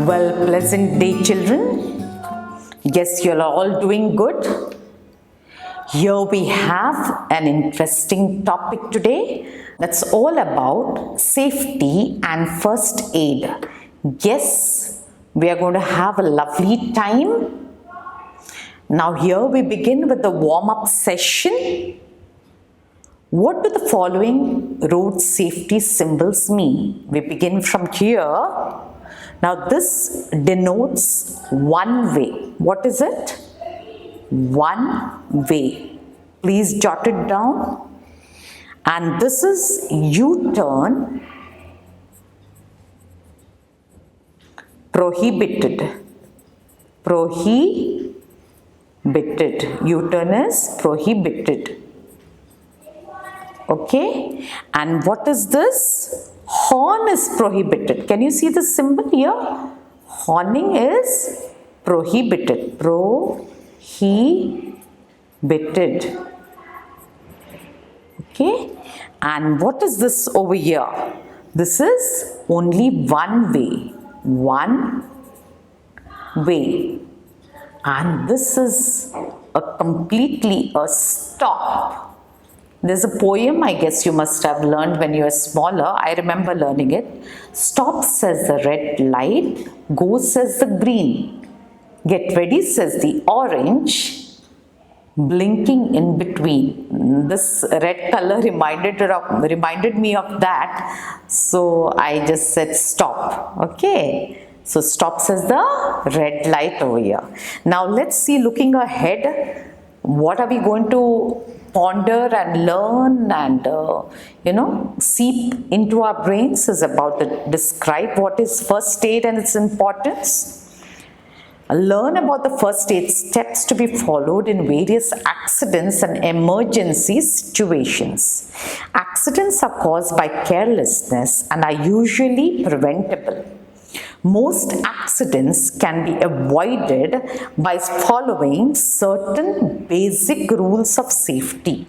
Well, pleasant day, children. Guess you're all doing good. Here we have an interesting topic today that's all about safety and first aid. Yes, we are going to have a lovely time. Now, here we begin with the warm-up session. What do the following road safety symbols mean? We begin from here. Now, this denotes one way. What is it? One way. Please jot it down. And this is U-turn, prohibited. Prohibited. U-turn is prohibited. Okay, and what is this? Horn is prohibited. Can you see the symbol here? Horning is prohibited. Prohibited. Okay, and what is this over here? This is only one way. One way. And this is completely a stop. There's a poem I guess you must have learned when you were smaller. I remember learning it. Stop, says the red light. Go, says the green. Get ready, says the orange. Blinking in between. This red color reminded me of that. So I just said stop. Okay. So stop says the red light over here. Now let's see, looking ahead, what are we going to ponder and learn and seep into our brains is about to describe what is first aid and its importance. Learn about the first aid steps to be followed in various accidents and emergency situations. Accidents are caused by carelessness and are usually preventable. Most accidents can be avoided by following certain basic rules of safety.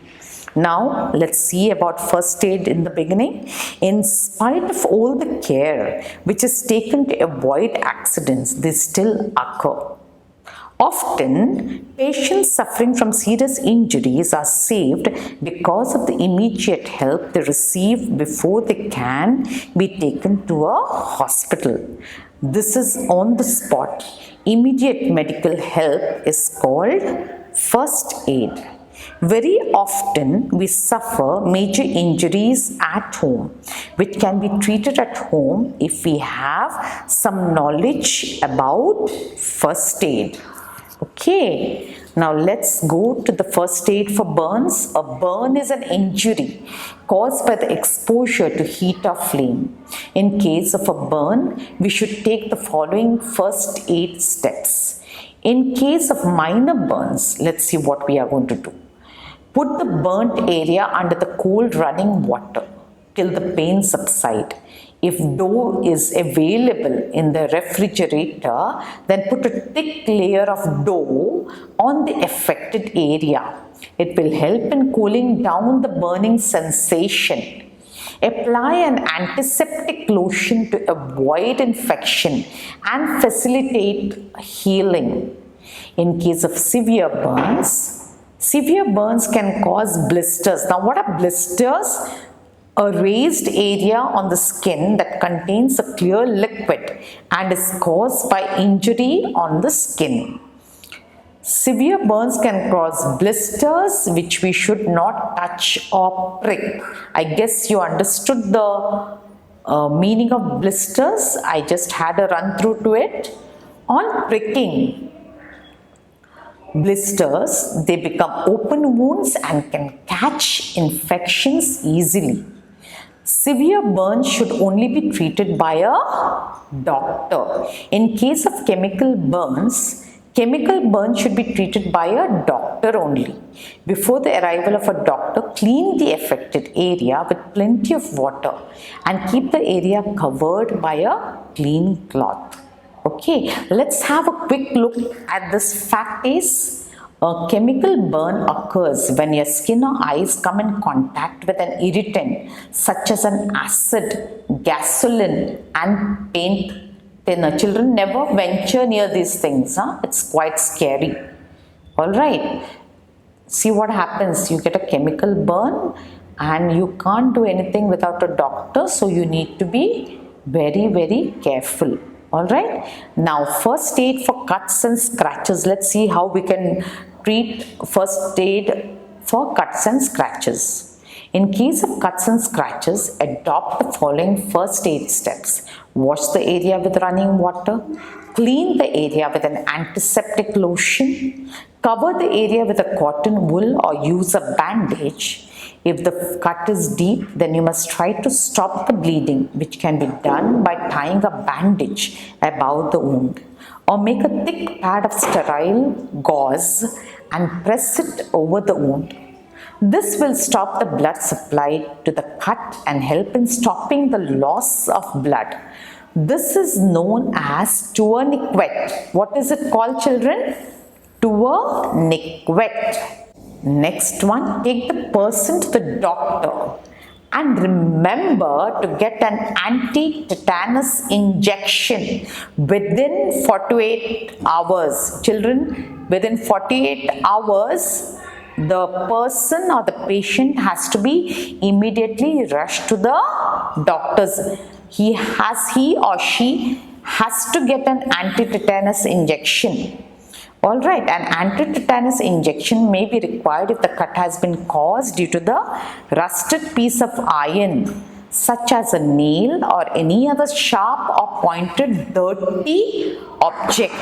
Now, let's see about first aid in the beginning. In spite of all the care which is taken to avoid accidents, they still occur. Often, patients suffering from serious injuries are saved because of the immediate help they receive before they can be taken to a hospital. This is on the spot. Immediate medical help is called first aid. Very often, we suffer major injuries at home, which can be treated at home if we have some knowledge about first aid. Okay, now let's go to the first aid for burns. A burn is an injury caused by the exposure to heat or flame. In case of a burn, we should take the following first aid steps. In case of minor burns, let's see what we are going to do. Put the burnt area under the cold running water till the pain subside. If dough is available in the refrigerator, then put a thick layer of dough on the affected area. It will help in cooling down the burning sensation. Apply an antiseptic lotion to avoid infection and facilitate healing. In case of severe burns can cause blisters. Now, what are blisters? A raised area on the skin that contains a clear liquid and is caused by injury on the skin. Severe burns can cause blisters which we should not touch or prick. I guess you understood the meaning of blisters. I just had a run through to it. On pricking, blisters, they become open wounds and can catch infections easily. Severe burns should only be treated by a doctor. In case of chemical burns should be treated by a doctor only. Before the arrival of a doctor, clean the affected area with plenty of water and keep the area covered by a clean cloth. Okay, let's have a quick look at this fact is, a chemical burn occurs when your skin or eyes come in contact with an irritant such as an acid, gasoline and paint Children, never venture near these things. It's quite scary. All right. See what happens. You get a chemical burn and you can't do anything without a doctor. So you need to be very, very careful. All right. Now, first aid for cuts and scratches. Let's see how we can treat first aid for cuts and scratches. In case of cuts and scratches, adopt the following first aid steps. Wash the area with running water. Clean the area with an antiseptic lotion. Cover the area with a cotton wool or use a bandage. If the cut is deep, then you must try to stop the bleeding, which can be done by tying a bandage above the wound. Or make a thick pad of sterile gauze and press it over the wound. This will stop the blood supply to the cut and help in stopping the loss of blood. This is known as tourniquet. What is it called, children? Tourniquet. Next one, take the person to the doctor and remember to get an anti-tetanus injection within 48 hours. Children, within 48 hours, the person or the patient has to be immediately rushed to the doctors. He or she has to get an anti-tetanus injection. Alright, an anti-tetanus injection may be required if the cut has been caused due to the rusted piece of iron, such as a nail or any other sharp or pointed dirty object.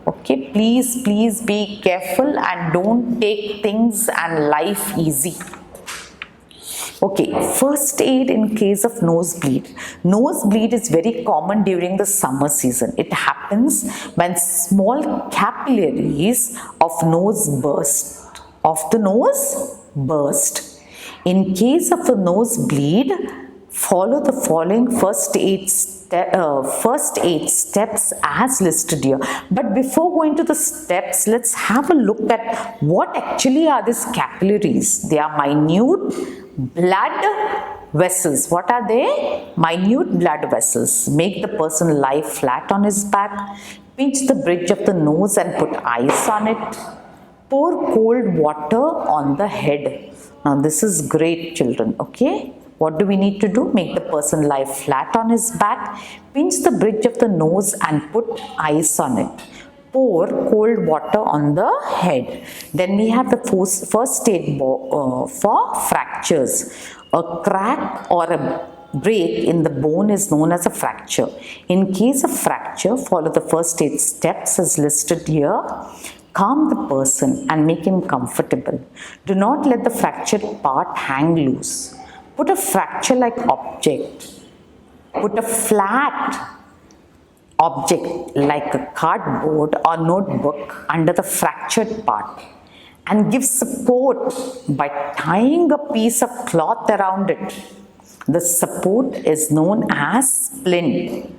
Okay, please be careful and don't take things and life easy. Okay, first aid in case of nosebleed. Nosebleed is very common during the summer season. It happens when small capillaries of the nose burst. In case of the nosebleed, follow the following first aid steps as listed here. But before going to the steps, let's have a look at what actually are these capillaries. They are minute blood vessels. What are they? Minute blood vessels. Make the person lie flat on his back. Pinch the bridge of the nose and put ice on it. Pour cold water on the head. Now this is great, children. Okay. What do we need to do? Make the person lie flat on his back, pinch the bridge of the nose and put ice on it. Pour cold water on the head. Then we have the first aid for fractures. A crack or a break in the bone is known as a fracture. In case of fracture, follow the first aid steps as listed here. Calm the person and make him comfortable. Do not let the fractured part hang loose. Put a fracture-like object, put a flat object like a cardboard or notebook under the fractured part and give support by tying a piece of cloth around it. The support is known as splint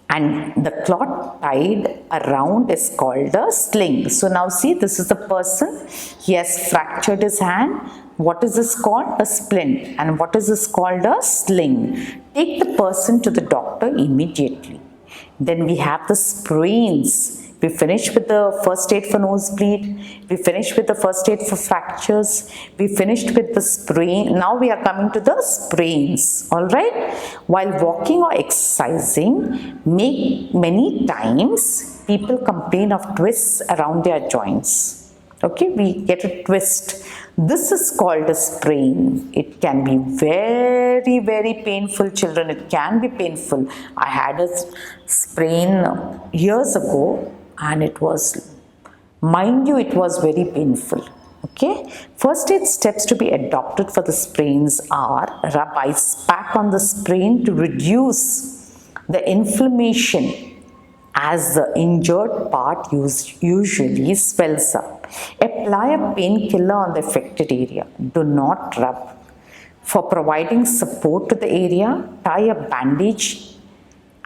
and the cloth tied around is called a sling. So now see, this is the person. He has fractured his hand. What is this called? A splint. And what is this called? A sling. Take the person to the doctor immediately. Then we have the sprains. We finished with the first aid for nosebleed. We finished with the first aid for fractures. We finished with the sprain. Now we are coming to the sprains. Alright? While walking or exercising, many times people complain of twists around their joints. Okay? We get a twist. This is called a sprain. It can be very, very painful, children. It can be painful. I had a sprain years ago and it was, mind you, it was very painful. Okay. First aid steps to be adopted for the sprains are rub ice pack on the sprain to reduce the inflammation as the injured part usually swells up. Apply a painkiller on the affected area. Do not rub. For providing support to the area, tie a bandage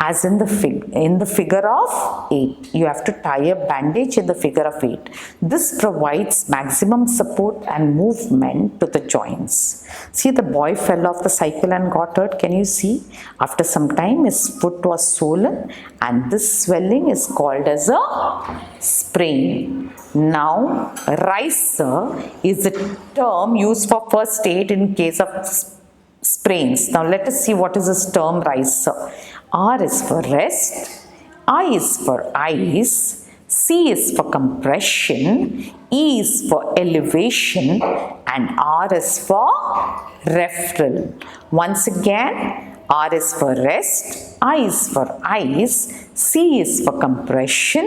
as in the figure of 8. You have to tie a bandage in the figure of 8. This provides maximum support and movement to the joints. See, the boy fell off the cycle and got hurt. Can you see? After some time, his foot was swollen, and this swelling is called as a sprain. Now, ricer is a term used for first aid in case of sprains. Now, let us see what is this term ricer. R is for rest, I is for ice, C is for compression, E is for elevation, and R is for referral. Once again, R is for rest, I is for ice, C is for compression,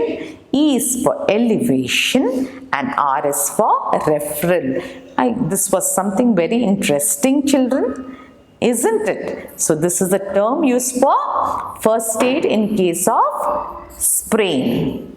E is for elevation, and R is for referral. This was something very interesting, children. Isn't it? So this is a term used for first aid in case of sprain.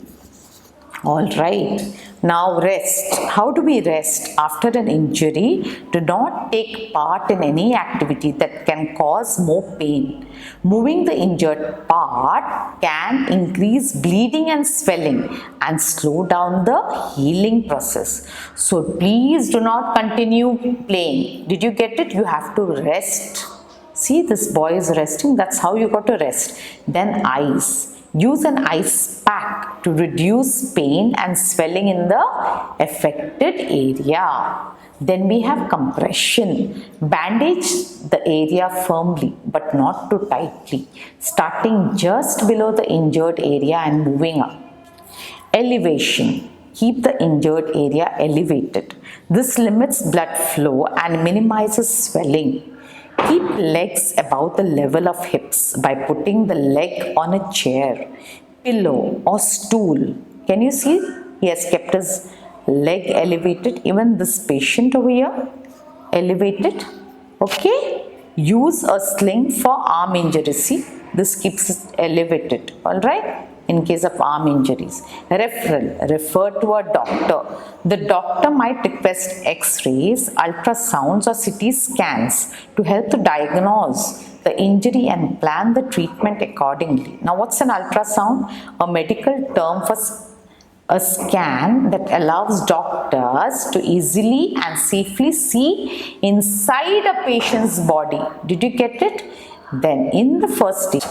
All right. Now rest. How do we rest? After an injury, do not take part in any activity that can cause more pain. Moving the injured part can increase bleeding and swelling and slow down the healing process. So please do not continue playing. Did you get it? You have to rest. See, this boy is resting. That's how you got to rest. Then ice. Use an ice pack to reduce pain and swelling in the affected area. Then we have compression. Bandage the area firmly but not too tightly, starting just below the injured area and moving up. Elevation. Keep the injured area elevated. This limits blood flow and minimizes swelling. Keep legs above the level of hips by putting the leg on a chair, pillow or stool. Can you see? He has kept his leg elevated. Even this patient over here, elevated. Okay? Use a sling for arm injuries. See? This keeps it elevated. Alright? In case of arm injuries. Referral. Refer to a doctor. The doctor might request x-rays, ultrasounds or CT scans to help to diagnose the injury and plan the treatment accordingly. Now, what's an ultrasound? A medical term for a scan that allows doctors to easily and safely see inside a patient's body. Did you get it? Then in the first stage,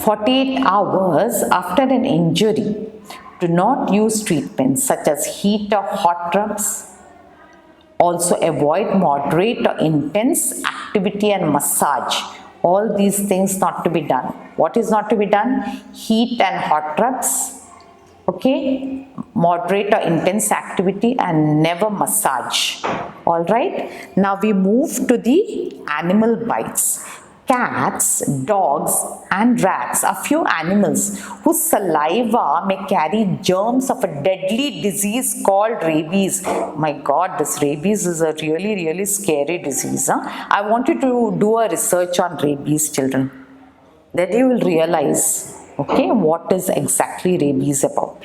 48 hours after an injury, do not use treatments such as heat or hot rubs. Also avoid moderate or intense activity and massage. All these things not to be done. What is not to be done? Heat and hot rubs. Okay, moderate or intense activity and never massage. All right. Now we move to the animal bites. Cats, dogs and rats are few animals whose saliva may carry germs of a deadly disease called rabies. My God, this rabies is a really scary disease. I want you to do a research on rabies, children. Then you will realize, okay, what is exactly rabies about.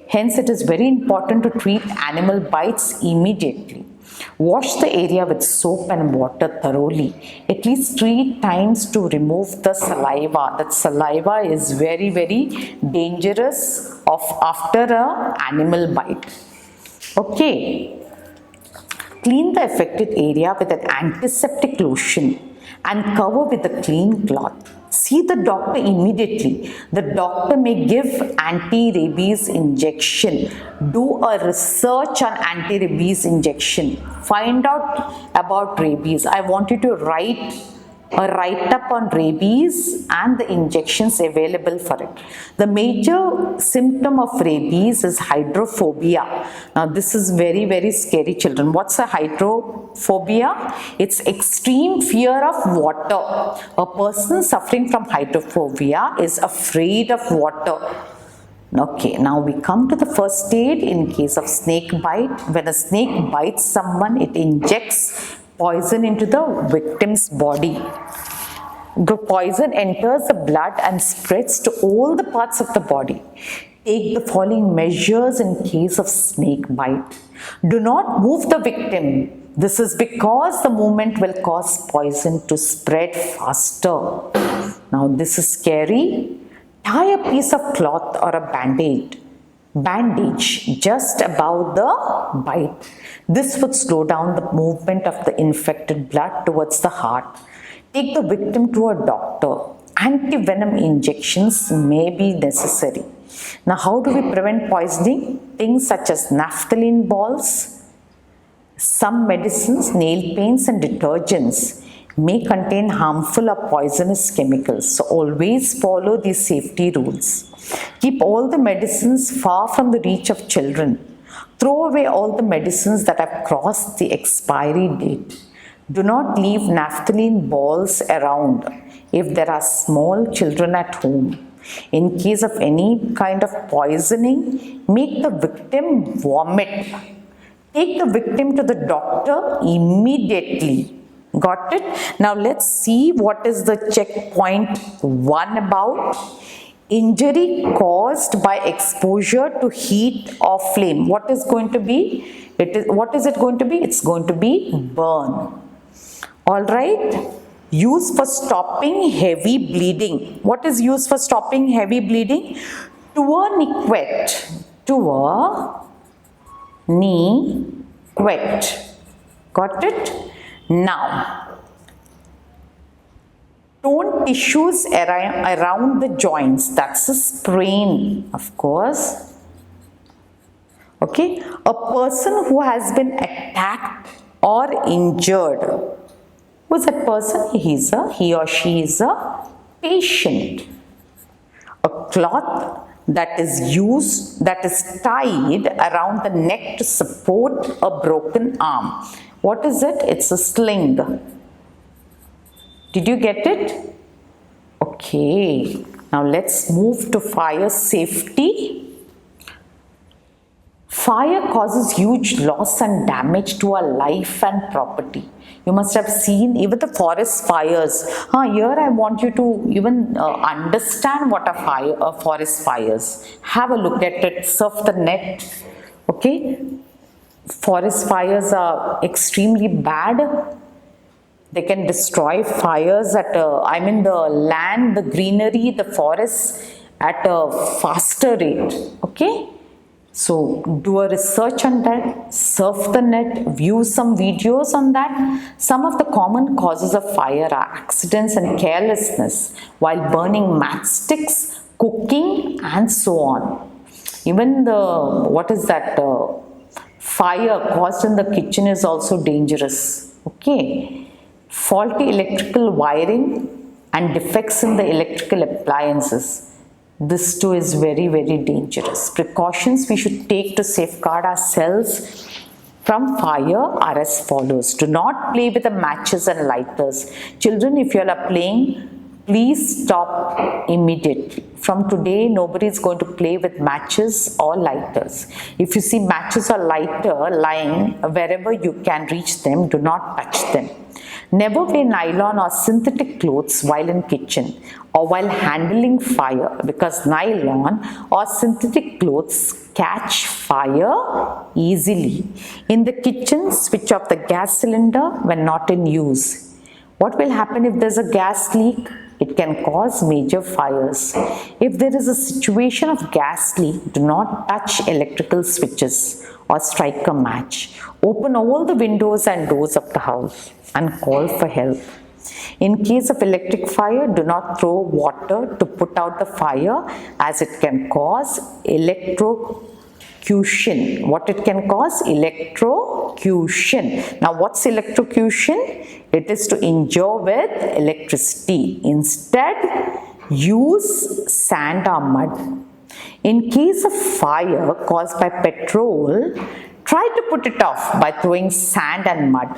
Hence, it is very important to treat animal bites immediately. Wash the area with soap and water thoroughly, at least 3 times to remove the saliva. That saliva is very dangerous after an animal bite. Okay. Clean the affected area with an antiseptic lotion and cover with a clean cloth. See the doctor immediately. The doctor may give anti-rabies injection. Do a research on anti-rabies injection. Find out about rabies. I want you to write a write-up on rabies and the injections available for it. The major symptom of rabies is hydrophobia. Now this is very scary, children. What's a hydrophobia? It's extreme fear of water. A person suffering from hydrophobia is afraid of water. Okay, now we come to the first aid in case of snake bite. When a snake bites someone, it injects poison into the victim's body. The poison enters the blood and spreads to all the parts of the body. Take the following measures in case of snake bite. Do not move the victim. This is because the movement will cause poison to spread faster. Now this is scary. Tie a piece of cloth or a bandage just above the bite. This would slow down the movement of the infected blood towards the heart. Take the victim to a doctor. Anti-venom injections may be necessary. Now, how do we prevent poisoning? Things such as naphthalene balls, some medicines, nail paints and detergents may contain harmful or poisonous chemicals. So always follow these safety rules. Keep all the medicines far from the reach of children. Throw away all the medicines that have crossed the expiry date. Do not leave naphthalene balls around if there are small children at home. In case of any kind of poisoning, make the victim vomit. Take the victim to the doctor immediately. Got it? Now let's see what is the checkpoint 1 about. Injury caused by exposure to heat or flame. What is going to be? What is it going to be? It's going to be burn. Alright. Used for stopping heavy bleeding. What is used for stopping heavy bleeding? Tourniquet. Tourniquet. Got it? Now, torn tissues around the joints. That's a sprain, of course. Okay. A person who has been attacked or injured. Who's that person? He or she is a patient. A cloth that is tied around the neck to support a broken arm. What is it? It's a sling. Did you get it? Okay. Now let's move to fire safety. Fire causes huge loss and damage to our life and property. You must have seen even the forest fires. Here I want you to even understand what are forest fires. Have a look at it, surf the net. Okay. Forest fires are extremely bad. They can destroy fires at the land, the greenery, the forests at a faster rate. Okay. So do a research on that, surf the net, view some videos on that. Some of the common causes of fire are accidents and carelessness while burning matchsticks, cooking and so on. Even fire caused in the kitchen is also dangerous. Okay. Faulty electrical wiring and defects in the electrical appliances. This too is very, very dangerous. Precautions we should take to safeguard ourselves from fire are as follows. Do not play with the matches and lighters. Children, if you are playing, please stop immediately. From today, nobody is going to play with matches or lighters. If you see matches or lighter lying wherever you can reach them, do not touch them. Never wear nylon or synthetic clothes while in kitchen or while handling fire, because nylon or synthetic clothes catch fire easily. In the kitchen, switch off the gas cylinder when not in use. What will happen if there's a gas leak? It can cause major fires. If there is a situation of gas leak, do not touch electrical switches or strike a match. Open all the windows and doors of the house and call for help. In case of electric fire, do not throw water to put out the fire, as it can cause electrocution. What it can cause? Electrocution. Now, what's electrocution? It is to injure with electricity. Instead, use sand or mud. In case of fire caused by petrol, try to put it off by throwing sand and mud.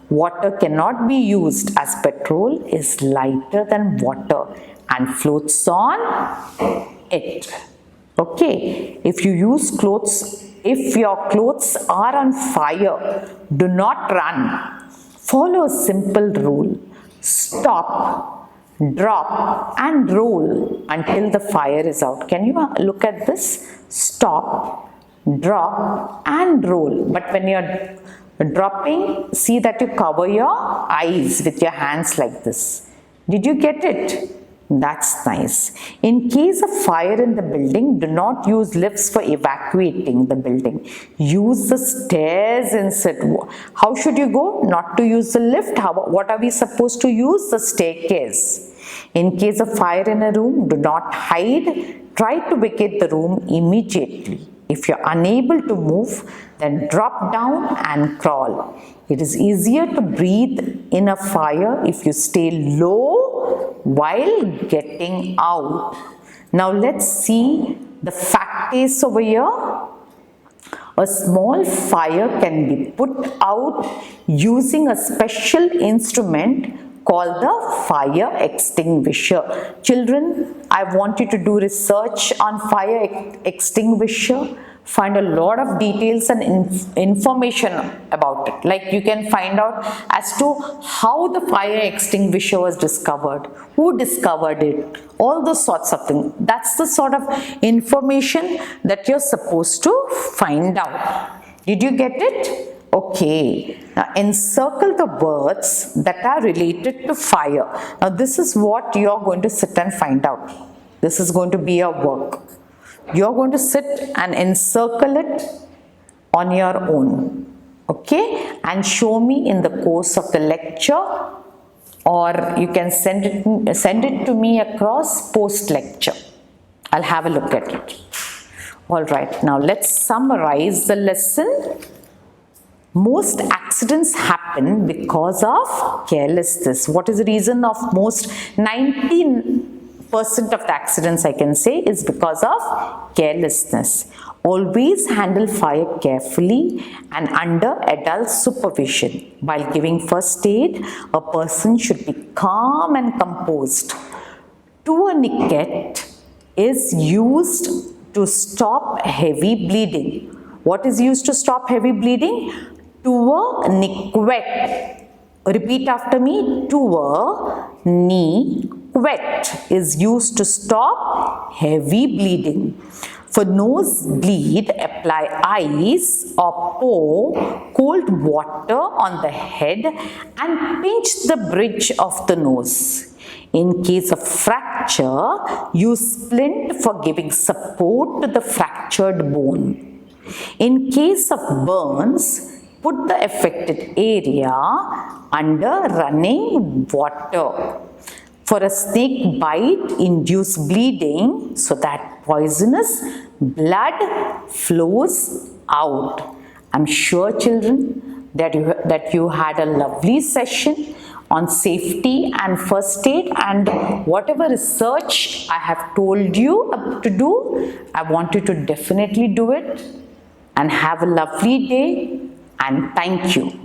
Water cannot be used, as petrol is lighter than water and floats on it. Okay, if your clothes are on fire, do not run. Follow a simple rule. Stop, drop and roll until the fire is out. Can you look at this? Stop, drop and roll. But when you're dropping, see that you cover your eyes with your hands like this. Did you get it? That's nice. In case of fire in the building, do not use lifts for evacuating the building. Use the stairs instead. How should you go? Not to use the lift. What are we supposed to use? The staircase. In case of fire in a room, do not hide. Try to vacate the room immediately. If you're unable to move, then drop down and crawl. It is easier to breathe in a fire if you stay low while getting out. Now let's see the fact is over here. A small fire can be put out using a special instrument called the fire extinguisher. Children, I want you to do research on fire extinguisher. Find a lot of details and information about it. Like you can find out as to how the fire extinguisher was discovered, who discovered it, all those sorts of things. That's the sort of information that you're supposed to find out. Did you get it? Okay, now encircle the words that are related to fire. Now this is what you're going to sit and find out. This is going to be your work. You're going to sit and encircle it on your own. Okay, and show me in the course of the lecture, or you can send it to me across post lecture. I'll have a look at it. All right, now let's summarize the lesson. Most accidents happen because of carelessness. What is the reason of most? 19% of the accidents I can say is because of carelessness. Always handle fire carefully and under adult supervision. While giving first aid, a person should be calm and composed. Tourniquet is used to stop heavy bleeding. What is used to stop heavy bleeding? Tourniquet. Repeat after me. Tourniquet is used to stop heavy bleeding. For nosebleed, apply ice or pour cold water on the head and pinch the bridge of the nose. In case of fracture, use splint for giving support to the fractured bone. In case of burns, put the affected area under running water. For a snake bite, induce bleeding so that poisonous blood flows out. I'm sure, children, that you had a lovely session on safety and first aid, and whatever research I have told you to do, I want you to definitely do it, and have a lovely day, and thank you.